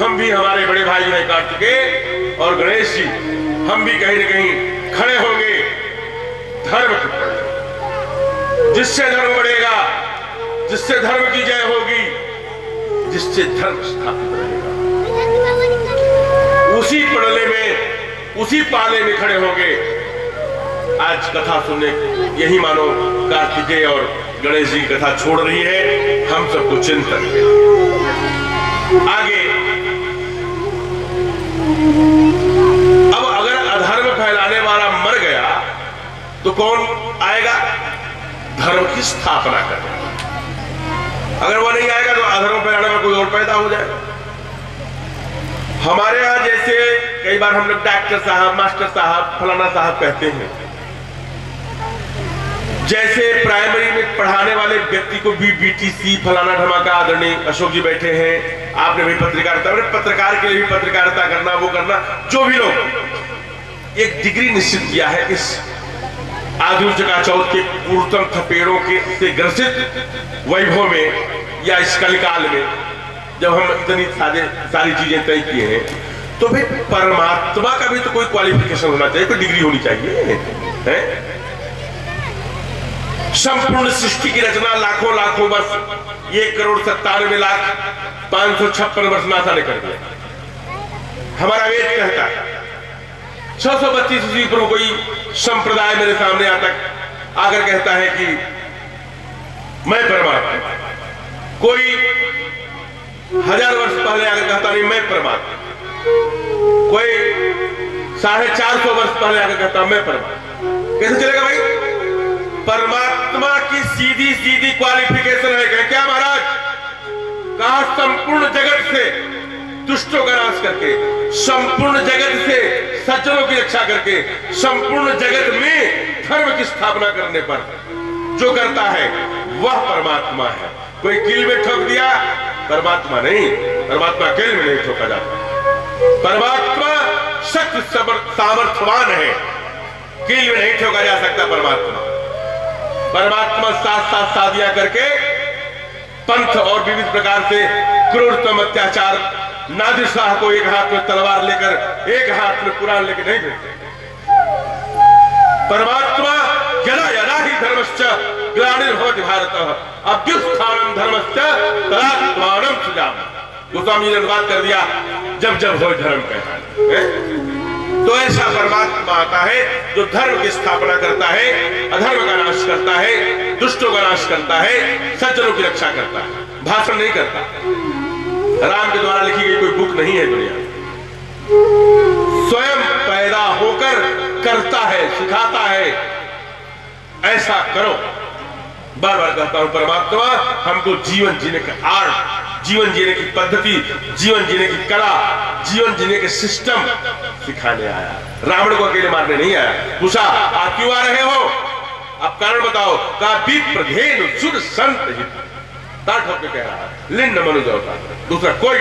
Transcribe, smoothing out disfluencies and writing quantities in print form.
हम भी, हमारे बड़े भाई हैं कार्तिकेय और गणेश जी, हम भी कहीं न कहीं खड़े होंगे धर्म के पड़े, जिससे धर्म बढ़ेगा, जिससे धर्म की जय होगी, जिससे धर्म स्थापित रहेगा, उसी पड़ले में, उसी पाले में खड़े होंगे। आज कथा सुनने यही मानो कार्तिकेय और गणेश जी कथा छोड़ रही है हम सबको चिंतन है। आगे अब अगर अधर्म फैलाने वाला मर गया तो कौन आएगा धर्म की स्थापना करने? अगर वो नहीं आएगा तो अधर्म फैलाने में कोई और पैदा हो जाएगा। हमारे यहां जैसे कई बार हम लोग डॉक्टर साहब, मास्टर साहब, फलाना साहब कहते हैं, जैसे प्राइमरी में पढ़ाने वाले व्यक्ति को भी बीटीसी फलाना धमाका, आदरणीय अशोक जी बैठे हैं, आपने भी पत्रकारिता, पत्रकार के लिए भी पत्रकारिता करना, वो करना, जो भी लोग एक डिग्री निश्चित किया है इस आधुनिक चकाचौंध के पूर्वतम थपेड़ों के से ग्रसित वैभव में या इस कलिकाल में जब हम इतनी सारी चीजें तय किए हैं, तो भाई परमात्मा का भी तो कोई क्वालिफिकेशन होना चाहिए, कोई डिग्री होनी चाहिए है? संपूर्ण सृष्टि की रचना लाखों लाखों वर्ष, 1,97,0556 वर्ष नासा ने कर दिया। हमारा वेद कहता है 632 ईस्वी पर कोई संप्रदाय मेरे सामने आकर कहता है कि मैं परमात्मा, कोई 1000 वर्ष पहले आकर कहता नहीं मैं परमात्मा, कोई 450 वर्ष पहले आकर कहता मैं परमात्मा। कैसे चलेगा भाई? परमात्मा की सीधी सीधी क्वालिफिकेशन है क्या महाराज? कहा संपूर्ण जगत से दुष्टों का नाश करके, संपूर्ण जगत से सज्जनों की रक्षा करके, संपूर्ण जगत में धर्म की स्थापना करने पर जो करता है वह परमात्मा है। कोई कील में ठोक दिया, परमात्मा नहीं, परमात्मा कील में नहीं ठोका जाता। परमात्मा शक्ति सामर्थ्यवान है, कील में नहीं ठोका जा सकता परमात्मा। परमात्मा साथ साथ शादियां करके पंथ और विविध प्रकार से क्रूरतम अत्याचार, नादिर शाह को एक हाथ में तलवार लेकर एक हाथ में कुरान लेकर नहीं भेजते। परमात्मा यदा यदा ही धर्मश्च ग्लानिर्भवति भारतः अभ्युत्थानं धर्मश्च तदात्मानं सृजामि। गोस्वामी जी ने बात कर दिया, जब जब हो धर्म कहना। तो ऐसा परमात्मा आता है जो धर्म की स्थापना करता है, अधर्म का नाश करता है, दुष्टों का नाश करता है, सज्जनों की रक्षा करता है। भाषण नहीं करता, राम के द्वारा लिखी गई कोई बुक नहीं है दुनिया में। स्वयं पैदा होकर करता है, सिखाता है, ऐसा करो। बार बार कहता हूं परमात्मा हमको जीवन जीने का आर्ट, जीवन जीने की पद्धति, जीवन जीने की कला, जीवन जीने के सिस्टम सिखाने आया। रावण को अकेले मारने नहीं आया। पूछा आप क्यों आ रहे हो, आप कारण बताओ। कहा विप्रधेनु सुर संत हित, ताठ होकर कह रहा है, लिन्न मनुज अवतार, दूसरा कोई